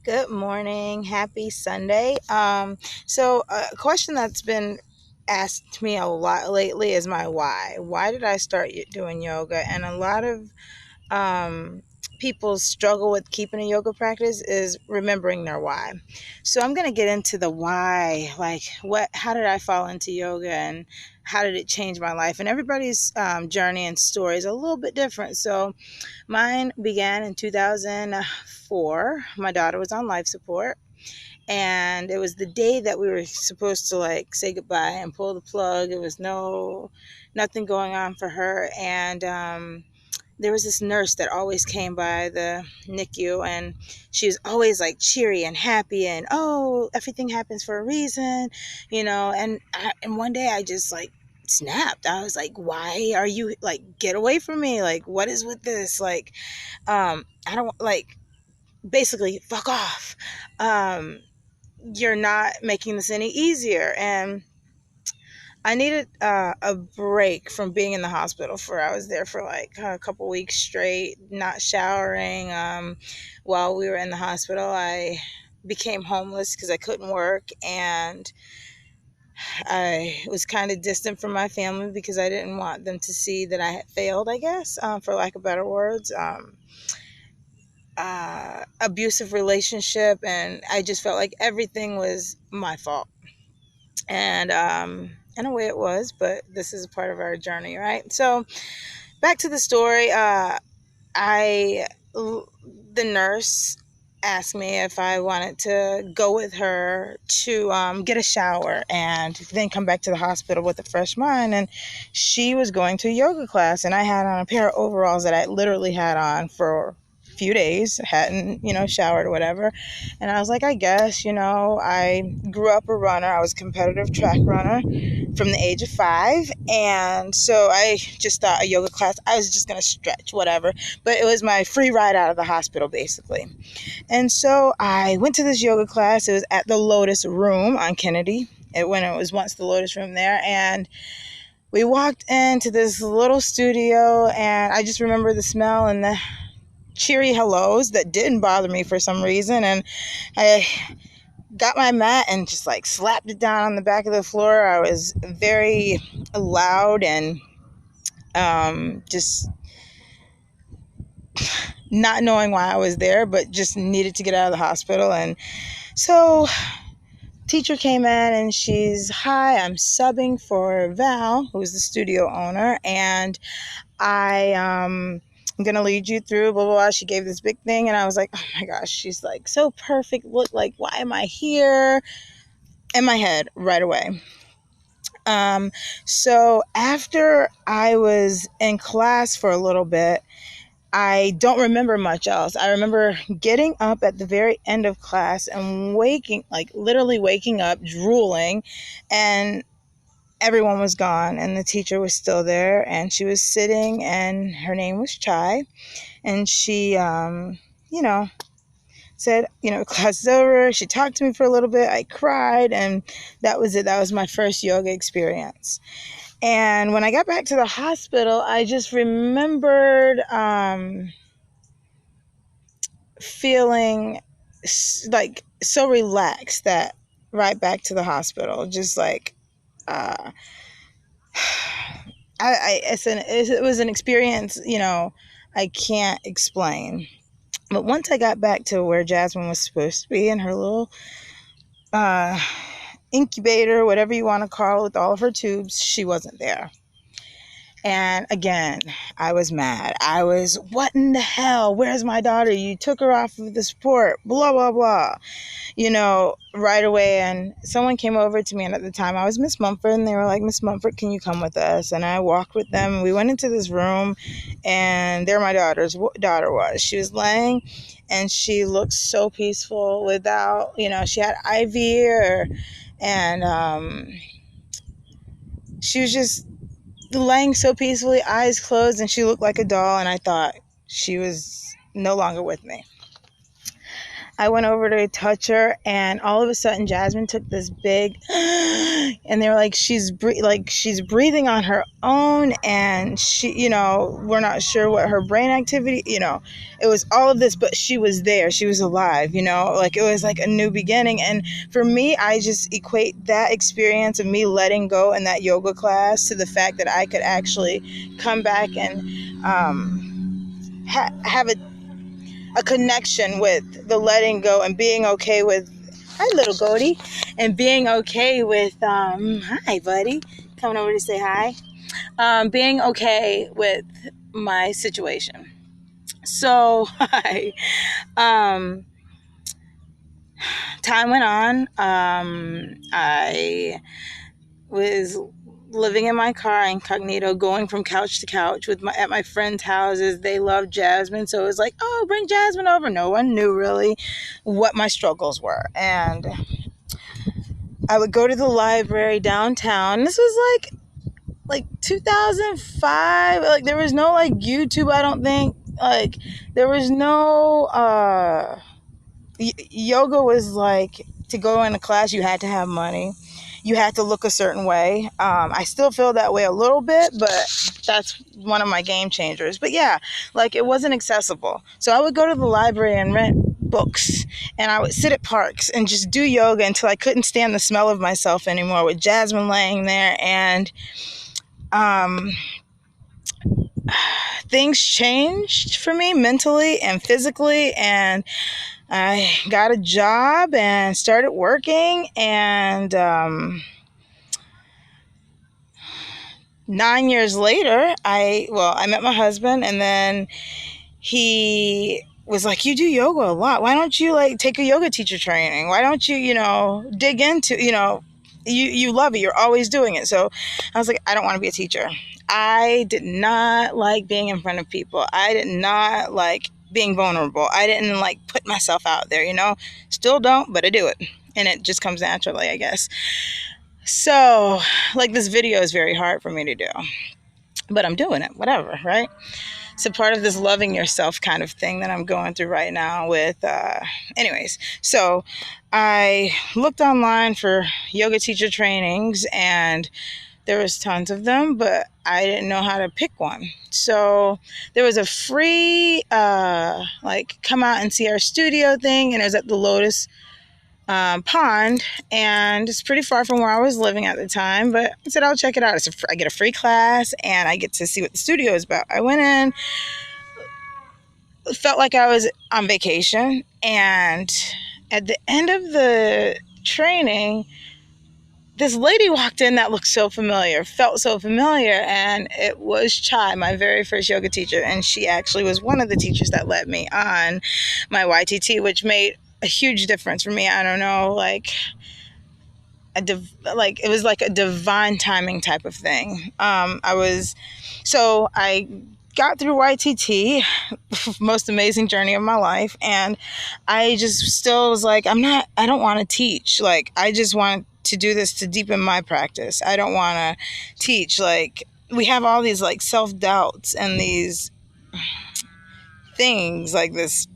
Good morning. Happy Sunday. A question that's been asked me a lot lately is my why. Why did I start doing yoga? And a lot of um, people struggle with keeping a yoga practice is remembering their why. So I'm going to get into the why, like how did I fall into yoga and how did it change my life? And everybody's journey and story is a little bit different. So mine began in 2004. My daughter was on life support, and it was the day that we were supposed to like say goodbye and pull the plug. It was nothing going on for her, and there was this nurse that always came by the NICU, and she was always like cheery and happy, and oh, everything happens for a reason, and one day I just like snapped. I was like, why are you like, get away from me, like what is with this, like I don't like, basically fuck off. You're not making this any easier. And I needed a break from being in the hospital. For I was there for like a couple weeks straight, not showering. While we were in the hospital, I became homeless because I couldn't work, and I was kind of distant from my family because I didn't want them to see that I had failed, I guess, for lack of better words. Abusive relationship, and I just felt like everything was my fault. And in a way it was, but this is a part of our journey, right? So back to the story. I The nurse asked me if I wanted to go with her to get a shower and then come back to the hospital with a fresh mind. And she was going to a yoga class, and I had on a pair of overalls that I literally had on for a few days, hadn't, showered or whatever. And I was like, I guess, I grew up a runner. I was a competitive track runner from the age of 5. And so I just thought a yoga class, I was just going to stretch, whatever. But it was my free ride out of the hospital, basically. And so I went to this yoga class. It was at the Lotus Room on Kennedy, when it was once the Lotus Room there. And we walked into this little studio, and I just remember the smell and the cheery hellos that didn't bother me for some reason. And I got my mat and just like slapped it down on the back of the floor. I was very loud and just not knowing why I was there, but just needed to get out of the hospital. And so teacher came in, and she's, hi, I'm subbing for Val, who's the studio owner, and I'm gonna lead you through blah blah blah. She gave this big thing, and I was like, oh my gosh, she's like so perfect. Look, like, why am I here? In my head right away. So after I was in class for a little bit, I don't remember much else. I remember getting up at the very end of class and waking, like literally waking up, drooling, and everyone was gone, and the teacher was still there, and she was sitting, and her name was Chai, and she, said, class is over. She talked to me for a little bit. I cried, and that was it. That was my first yoga experience. And when I got back to the hospital, I just remembered feeling like so relaxed that right back to the hospital, just like uh, it was an experience, I can't explain. But once I got back to where Jasmine was supposed to be in her little uh, incubator, whatever you want to call it, with all of her tubes, she wasn't there. And again, I was mad. I was, what in the hell? Where's my daughter? You took her off of the sport, blah, blah, blah, right away. And someone came over to me, and at the time I was Miss Mumford, and they were like, Miss Mumford, can you come with us? And I walked with them. We went into this room, and there my daughter was. She was laying, and she looked so peaceful without, she had IV, and she was just laying so peacefully, eyes closed, and she looked like a doll, and I thought she was no longer with me. I went over to touch her, and all of a sudden Jasmine took this big and they were like, she's breathing on her own, and we're not sure what her brain activity, it was all of this, but she was there, she was alive, like it was like a new beginning. And for me, I just equate that experience of me letting go in that yoga class to the fact that I could actually come back and have a connection with the letting go and being okay with, hi little goatee, and being okay with hi buddy, coming over to say hi, being okay with my situation. So time went on. I was living in my car incognito, going from couch to couch at my friends' houses. They love Jasmine, so it was like, oh, bring Jasmine over. No one knew really what my struggles were. And I would go to the library downtown. This was like 2005. Like there was no like YouTube, I don't think. Like there was no yoga was like, to go in a class you had to have money. You had to look a certain way. I still feel that way a little bit, but that's one of my game changers. But yeah, like it wasn't accessible. So I would go to the library and rent books, and I would sit at parks and just do yoga until I couldn't stand the smell of myself anymore, with Jasmine laying there. And things changed for me mentally and physically, and I got a job and started working. And 9 years later, I met my husband, and then he was like, you do yoga a lot. Why don't you like take a yoga teacher training? Why don't you, dig into, you love it. You're always doing it. So I was like, I don't want to be a teacher. I did not like being in front of people. I did not like being vulnerable. I didn't like put myself out there, still don't, but I do it. And it just comes naturally, I guess. So like this video is very hard for me to do, but I'm doing it, whatever, right? So part of this loving yourself kind of thing that I'm going through right now with, anyways. So I looked online for yoga teacher trainings, and there was tons of them, but I didn't know how to pick one. So there was a free, come out and see our studio thing, and it was at the Lotus Pond, and it's pretty far from where I was living at the time, but I said I'll check it out. I get a free class, and I get to see what the studio is about. I went in, felt like I was on vacation, and at the end of the training, this lady walked in that looked so familiar, felt so familiar, and it was Chai, my very first yoga teacher, and she actually was one of the teachers that led me on my YTT, which made a huge difference for me. I don't know, like it was like a divine timing type of thing. I got through YTT, most amazing journey of my life, and I just still was like, I don't want to teach. Like, I just want to do this to deepen my practice. I don't want to teach. Like, we have all these like self-doubts and these things, like this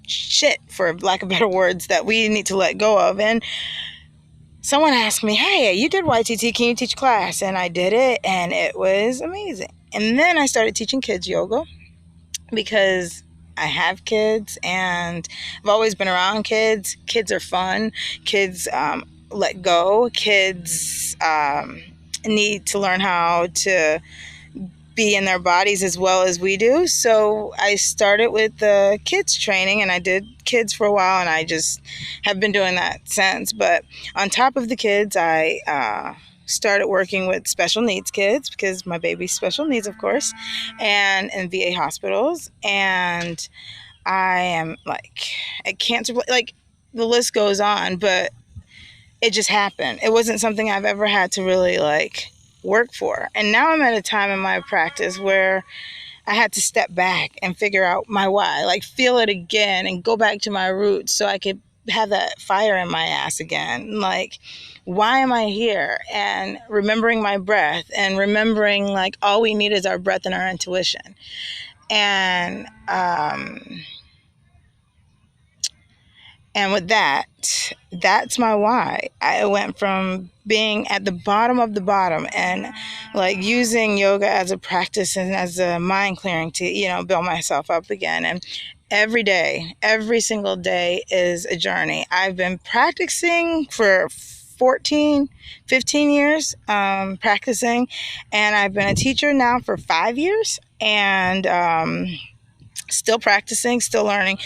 shit, for lack of better words, that we need to let go of. And someone asked me, hey, you did YTT, can you teach class? And I did it, and it was amazing. And then I started teaching kids yoga because I have kids, and I've always been around kids. Kids are fun. Kids let go. Kids need to learn how to be in their bodies as well as we do. So I started with the kids training, and I did kids for a while, and I just have been doing that since. But on top of the kids, I started working with special needs kids, because my baby's special needs, of course, and in VA hospitals. And I am like at cancer, like the list goes on, but it just happened. It wasn't something I've ever had to really like work for. And now I'm at a time in my practice where I had to step back and figure out my why, like feel it again and go back to my roots so I could have that fire in my ass again. Like, why am I here? And remembering my breath, and remembering like all we need is our breath and our intuition. And with that, that's my why. I went from being at the bottom of the bottom and like using yoga as a practice and as a mind clearing to, build myself up again. And every day, every single day is a journey. I've been practicing for 14, 15 years, practicing, and I've been a teacher now for 5 years. And still practicing, still learning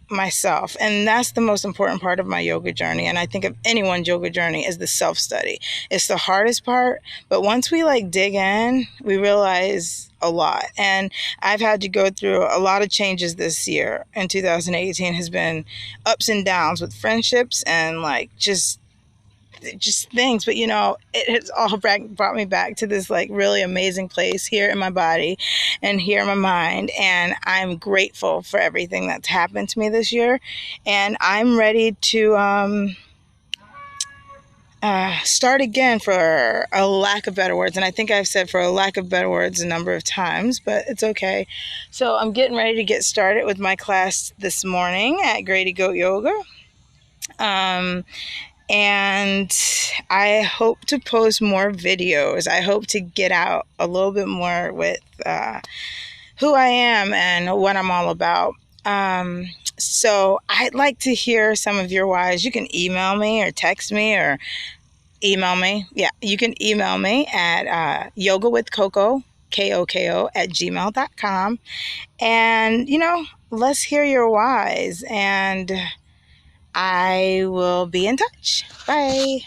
myself. And that's the most important part of my yoga journey. And I think of anyone's yoga journey is the self study. It's the hardest part, but once we like dig in, we realize a lot. And I've had to go through a lot of changes this year. And 2018 has been ups and downs with friendships and like just things, but it has all brought me back to this like really amazing place here in my body and here in my mind. And I'm grateful for everything that's happened to me this year, and I'm ready to start again, for a lack of better words. And I think I've said for a lack of better words a number of times, but it's okay. So I'm getting ready to get started with my class this morning at Grady Goat Yoga. And I hope to post more videos. I hope to get out a little bit more with who I am and what I'm all about. So I'd like to hear some of your whys. You can email me or text me or email me. Yeah, you can email me at yogawithcoco, KOKO, at gmail.com. And, let's hear your whys. And I will be in touch. Bye.